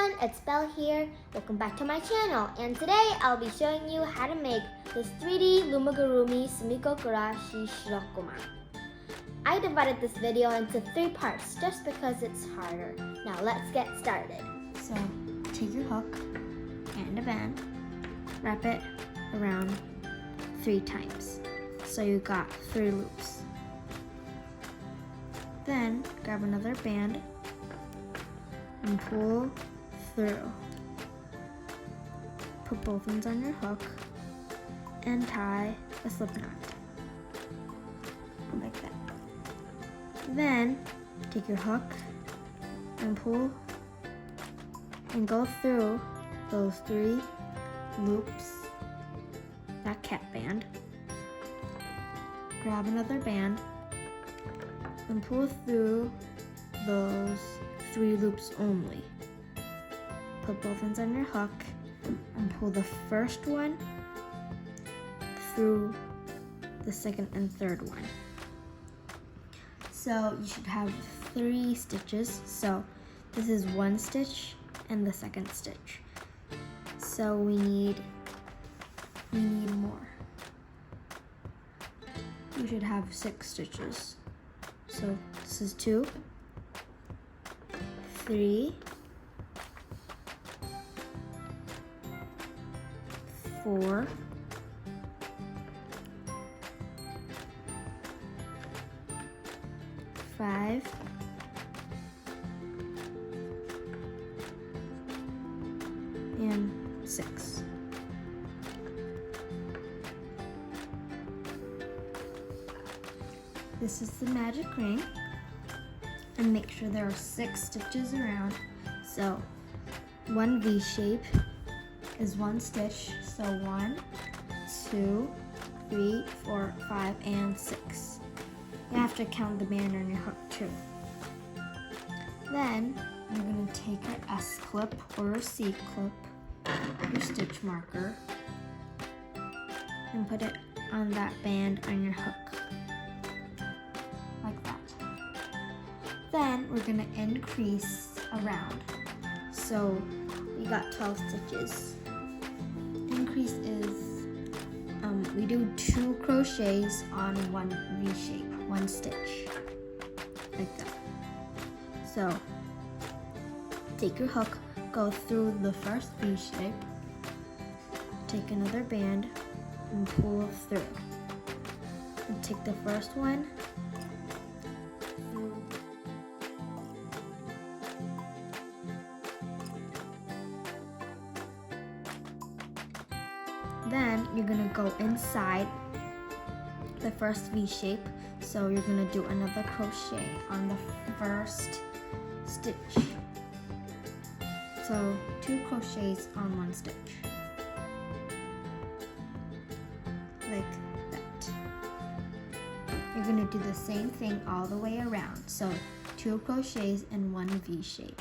everyone, it's Belle here. Welcome back to my channel, and today I'll be showing you how to make this 3D Loom Sumikko Gurashi shiro ma. I divided this video into 3 parts just because it's harder. Now let's get started. So take your hook and a band, wrap it around 3 times. So you got 3 loops. Then grab another band and pull through. Put both ends on your hook and tie a slip knot like that. Then take your hook and pull and go through those 3 loops, that cat band. Grab another band and pull through those 3 loops only. Put both ends on your hook and pull the first one through the second and third one. So you should have 3 stitches. So this is 1 stitch and the second stitch. So we need more. You should have 6 stitches. So this is 2, 3, 4, 5, and 6. This is the magic ring, and make sure there are 6 stitches around. So 1 V shape is 1 stitch, so 1, 2, 3, 4, 5, and 6. You have to count the band on your hook too. Then you're going to take your S clip or a C clip, your stitch marker, and put it on that band on your hook. Like that. Then we're going to increase around. So we got 12 stitches. Increase is, we do 2 crochets on 1 V shape, 1 stitch, like that. So take your hook, go through the first V shape, take another band and pull through. And take the first one through. Then you're gonna go inside the first V shape. So you're gonna do another crochet on the first stitch. So 2 crochets on 1 stitch. Like that. You're gonna do the same thing all the way around. So 2 crochets in 1 V shape.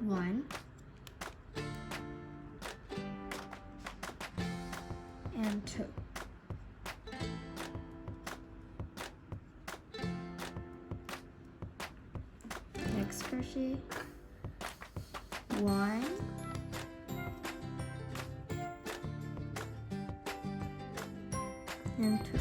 1, and 2. Next crochet, 1, and 2.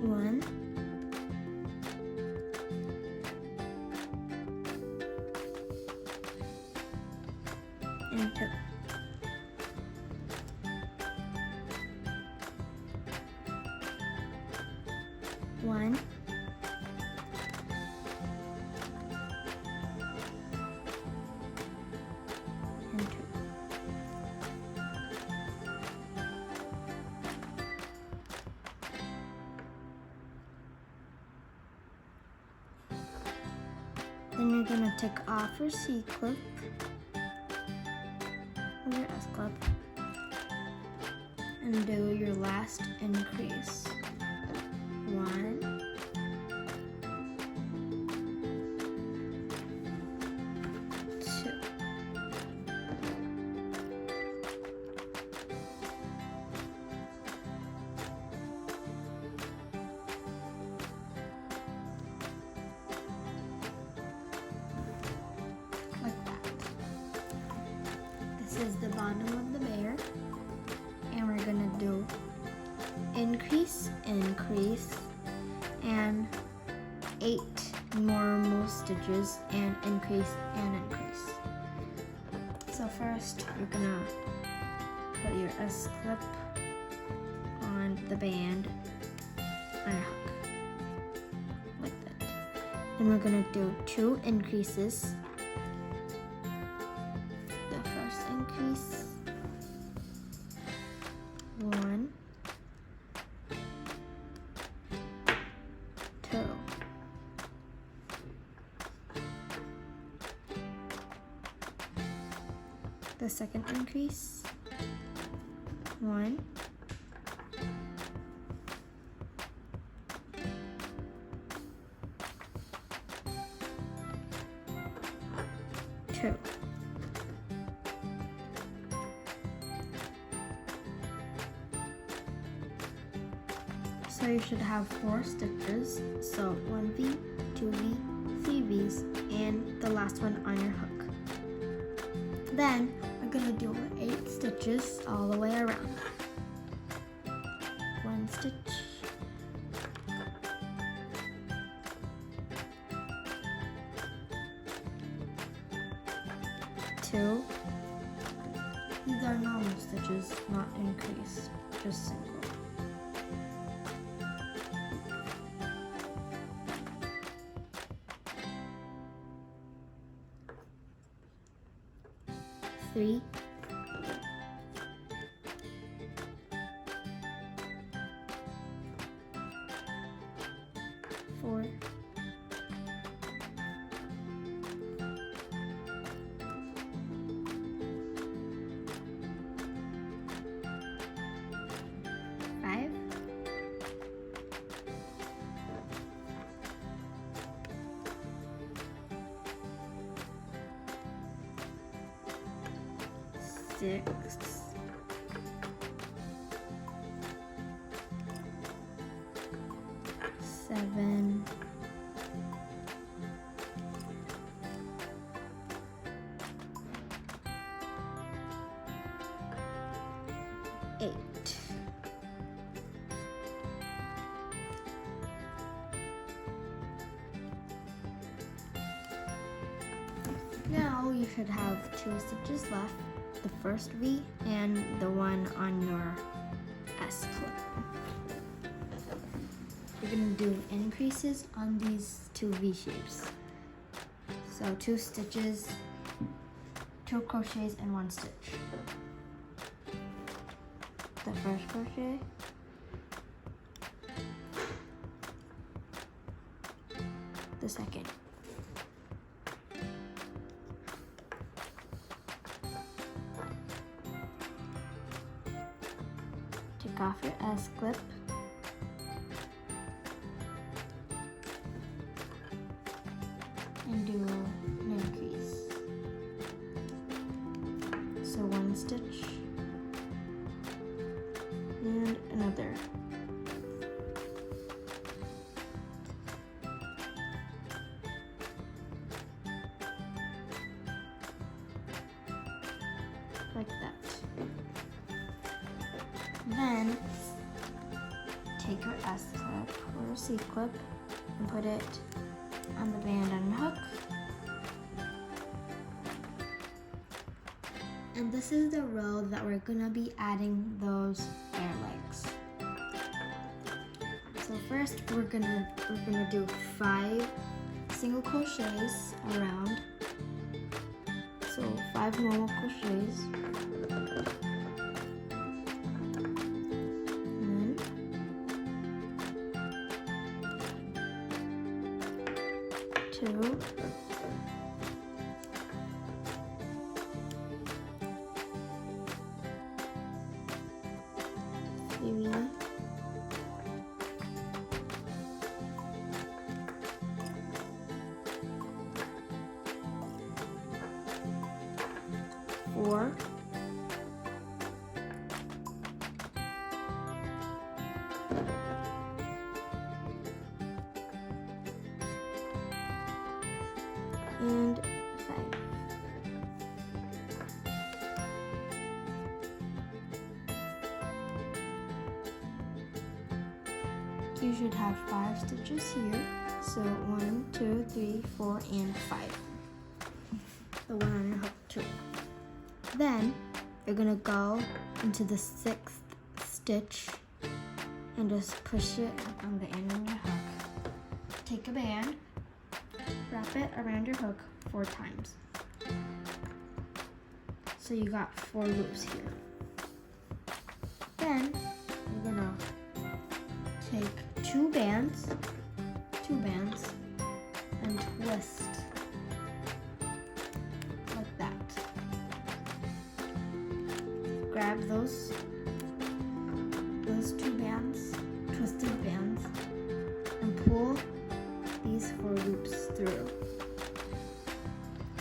One, and 2. One, and 2. Then you're gonna take off your C clip or your S clip and do your last increase. 1, 2. bottom of the bear, and we're gonna do increase, increase, and 8 normal stitches, and increase and increase. So first you're gonna put your S-clip on the band and a hook like that. Then we're gonna do 2 increases. The first increase, 1, 2. The second increase, 1, 2. So you should have 4 stitches. So 1V, 2V, 3Vs, and the last one on your hook. Then we're gonna do 8 stitches all the way around. 1 stitch, 2. These are normal stitches, not increased, just single. 3, 4, 5, 6, 7, 8. Now you should have 2 stitches left, the first V and the one on your S clip. You're going to do increases on these 2 V shapes. So 2 stitches, 2 crochets, and 1 stitch. The first crochet, the second. Take off your S clip and do an increase. So 1 stitch and another. Like that. Then take your S clip or C clip and put it on the band and hook. And this is the row that we're gonna be adding those air legs. So first we're gonna do 5 single crochets around. So 5 normal crochets. 2, 3, 4, 5. you should have 5 stitches here. So 1, 2, 3, 4, and 5. The one on your hook too. Then you're gonna go into the 6th stitch and just push it on the end of your hook. Take a band, wrap it around your hook 4 times. So you got 4 loops here. Then you're gonna take 2 bands, and twist like that. Grab those 2 bands, twisted bands, and pull these 4 loops through.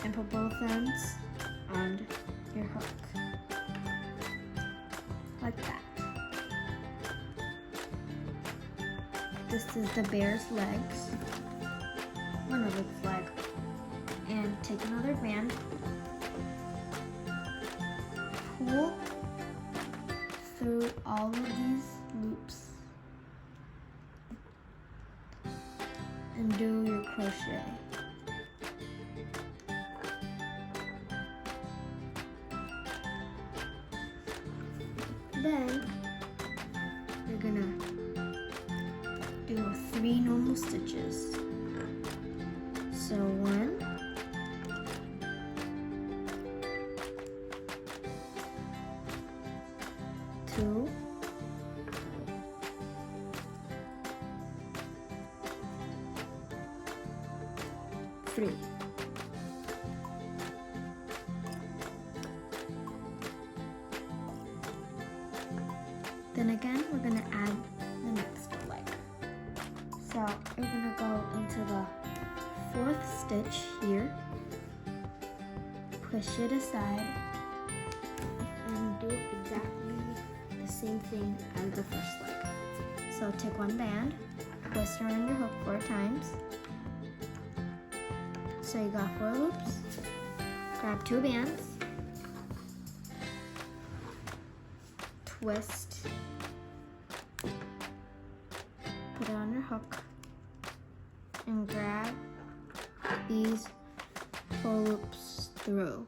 And put both ends on your hook. Like that. This is the bear's legs, one of its legs. And take another band, pull through all of these loops, and do your crochet. Then you're gonna do 3 normal stitches. So 1, 2, 3. Then again, we're gonna add the next leg. So you're gonna go into the 4th stitch here, push it aside, and do exactly the same thing as the first leg. So take 1 band, twist around your hook 4 times. So you got 4 loops. Grab 2 bands, twist, put it on your hook, and grab these 4 loops through.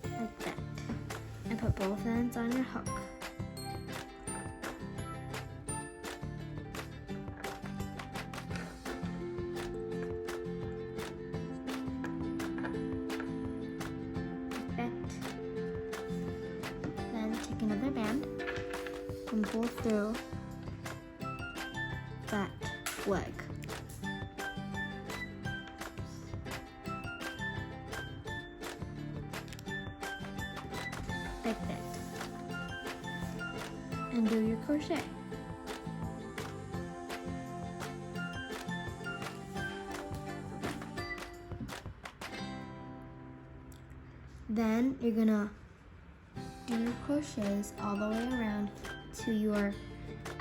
Like that. And put both ends on your hook. Another band and pull through that leg. Like that. And do your crochet. Then you're gonna do your crochets all the way around to your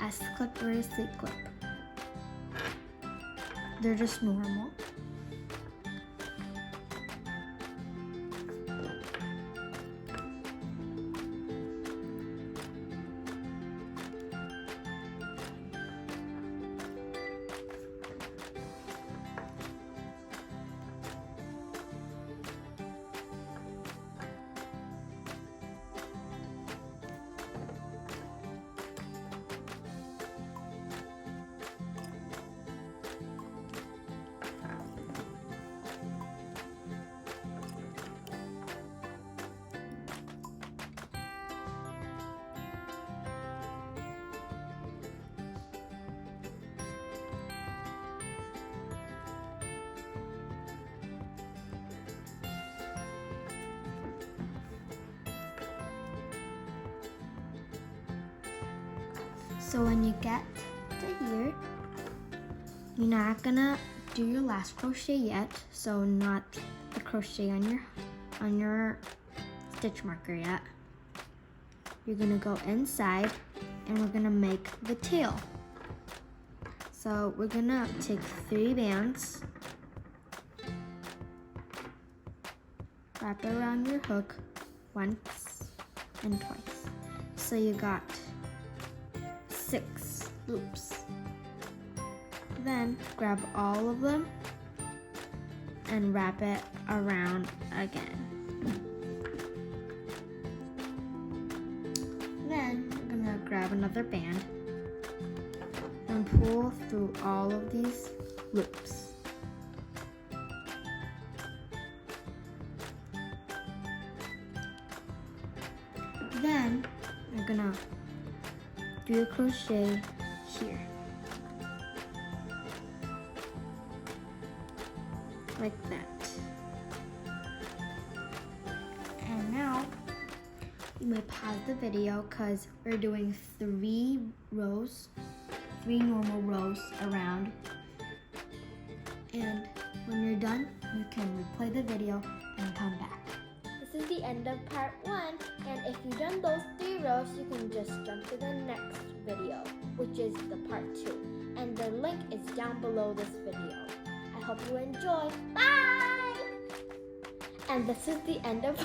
S-clip or a C-clip. They're just normal. So when you get to here, you're not gonna do your last crochet yet, so not the crochet on your stitch marker yet. You're gonna go inside and we're gonna make the tail. So we're gonna take 3 bands wrap it around your hook once and twice. So you got 6 loops. Then grab all of them and wrap it around again. Then we're gonna grab another band and pull through all of these loops. Then we're gonna do a crochet here. Like that. And now you may pause the video because we're doing 3 rows, 3 normal rows around. And when you're done, you can replay the video and come back. This is the end of part 1, and if you've done those 3 rows, you can just jump to the next video, which is the part 2. And the link is down below this video. I hope you enjoy. Bye! And this is the end of